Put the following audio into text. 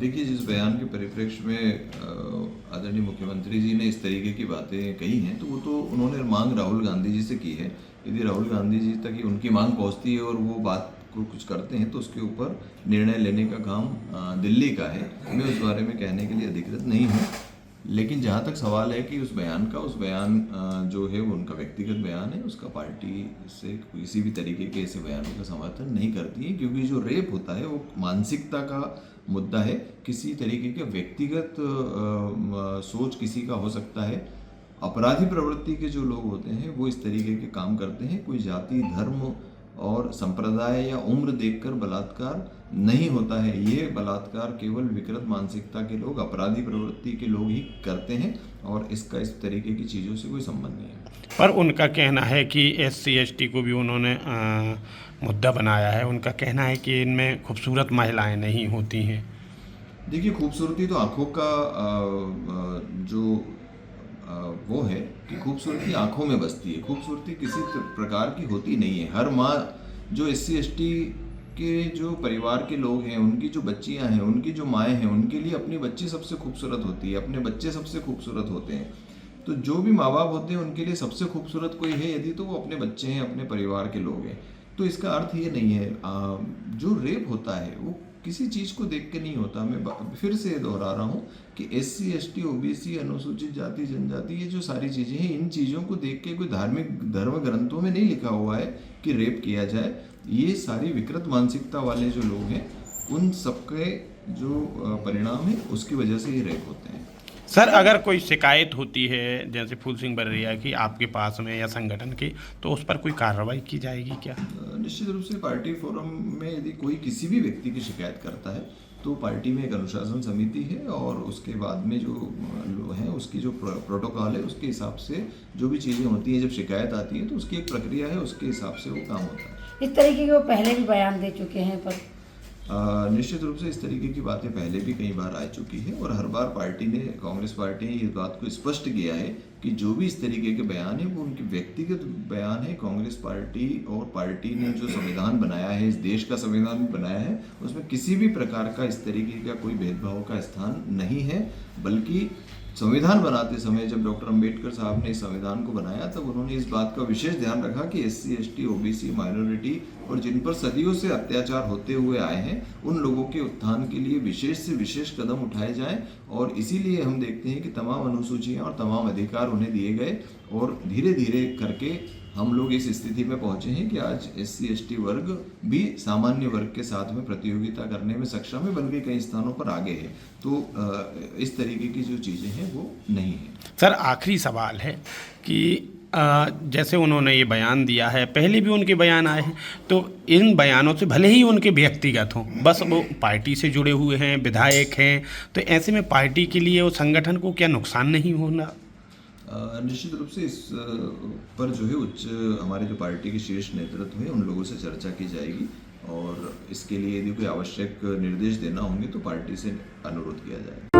देखिए, जिस बयान के परिप्रेक्ष्य में आदरणीय मुख्यमंत्री जी ने इस तरीके की बातें कही हैं, तो वो तो उन्होंने मांग राहुल गांधी जी से की है। यदि राहुल गांधी जी तक उनकी मांग पहुंचती है और वो बात को कुछ करते हैं, तो उसके ऊपर निर्णय लेने का काम दिल्ली का है। मैं उस बारे में कहने के लिए अधिकृत नहीं हूँ। लेकिन जहाँ तक सवाल है कि उस बयान जो है वो उनका व्यक्तिगत बयान है, उसका पार्टी से किसी भी तरीके के ऐसे बयानों का समर्थन नहीं करती है, क्योंकि जो रेप होता है वो मानसिकता का मुद्दा है। किसी तरीके के व्यक्तिगत सोच किसी का हो सकता है। अपराधी प्रवृत्ति के जो लोग होते हैं वो इस तरीके के काम करते हैं। कोई जाति, धर्म और संप्रदाय या उम्र देखकर बलात्कार नहीं होता है। ये बलात्कार केवल विकृत मानसिकता के लोग, अपराधी प्रवृत्ति के लोग ही करते हैं, और इसका इस तरीके की चीज़ों से कोई संबंध नहीं है। पर उनका कहना है कि SC ST को भी उन्होंने मुद्दा बनाया है। उनका कहना है कि इनमें खूबसूरत महिलाएं नहीं होती हैं। देखिए, खूबसूरती तो आँखों का जो वो है कि खूबसूरती आँखों में बसती है। खूबसूरती किसी प्रकार की होती नहीं है। हर माँ जो SC ST के जो परिवार के लोग हैं, उनकी जो बच्चियां हैं, उनकी जो माएँ हैं, उनके लिए अपनी बच्ची सबसे खूबसूरत होती है, अपने बच्चे सबसे खूबसूरत होते हैं। तो जो भी माँ बाप होते हैं उनके लिए सबसे खूबसूरत कोई है यदि, तो वो अपने बच्चे हैं, अपने परिवार के लोग हैं। तो इसका अर्थ ये नहीं है। जो रेप होता है वो किसी चीज़ को देख के नहीं होता। मैं फिर से दोहरा रहा हूँ कि SC ST OBC, अनुसूचित जाति जनजाति, ये जो सारी चीज़ें हैं, इन चीज़ों को देख के कोई धार्मिक धर्म ग्रंथों में नहीं लिखा हुआ है कि रेप किया जाए। ये सारी विकृत मानसिकता वाले जो लोग हैं, उन सबके जो परिणाम है उसकी वजह से ये रेप होते हैं। सर, अगर कोई शिकायत होती है जैसे फूल सिंह बरैया की आपके पास में या संगठन की, तो उस पर कोई कार्रवाई की जाएगी क्या? निश्चित रूप से पार्टी फोरम में यदि कोई किसी भी व्यक्ति की शिकायत करता है, तो पार्टी में एक अनुशासन समिति है, और उसके बाद में जो है उसकी जो प्रोटोकॉल है उसके हिसाब से जो भी चीज़ें होती हैं, जब शिकायत आती है तो उसकी एक प्रक्रिया है, उसके हिसाब से वो काम होता है। इस तरीके के वो पहले भी बयान दे चुके हैं, पर निश्चित रूप से इस तरीके की बातें पहले भी कई बार आ चुकी है, और हर बार कांग्रेस पार्टी ने इस बात को स्पष्ट किया है कि जो भी इस तरीके के बयान है वो उनके व्यक्तिगत बयान है। कांग्रेस पार्टी और पार्टी ने जो संविधान बनाया है, इस देश का संविधान बनाया है, उसमें किसी भी प्रकार का इस तरीके का कोई भेदभाव का स्थान नहीं है। बल्कि संविधान बनाते समय जब डॉक्टर अंबेडकर साहब ने इस संविधान को बनाया, तब उन्होंने इस बात का विशेष ध्यान रखा कि SC ST OBC माइनॉरिटी और जिन पर सदियों से अत्याचार होते हुए आए हैं, उन लोगों के उत्थान के लिए विशेष से विशेष कदम उठाए जाएं। और इसीलिए हम देखते हैं कि तमाम अनुसूचियां और तमाम अधिकार उन्हें दिए गए, और धीरे धीरे करके हम लोग इस स्थिति में पहुंचे हैं कि आज SC ST वर्ग भी सामान्य वर्ग के साथ में प्रतियोगिता करने में सक्षम है, बल्कि कई स्थानों पर आगे है। तो इस तरीके की जो चीज़ें हैं वो नहीं है। सर, आखिरी सवाल है कि जैसे उन्होंने ये बयान दिया है, पहले भी उनके बयान आए हैं, तो इन बयानों से भले ही उनके व्यक्तिगत हों, बस वो पार्टी से जुड़े हुए हैं, विधायक हैं, तो ऐसे में पार्टी के लिए और संगठन को क्या नुकसान नहीं होना? निश्चित रूप से इस पर जो है हमारे जो पार्टी के शीर्ष नेतृत्व है, उन लोगों से चर्चा की जाएगी, और इसके लिए यदि कोई आवश्यक निर्देश देना होंगे तो पार्टी से अनुरोध किया जाएगा।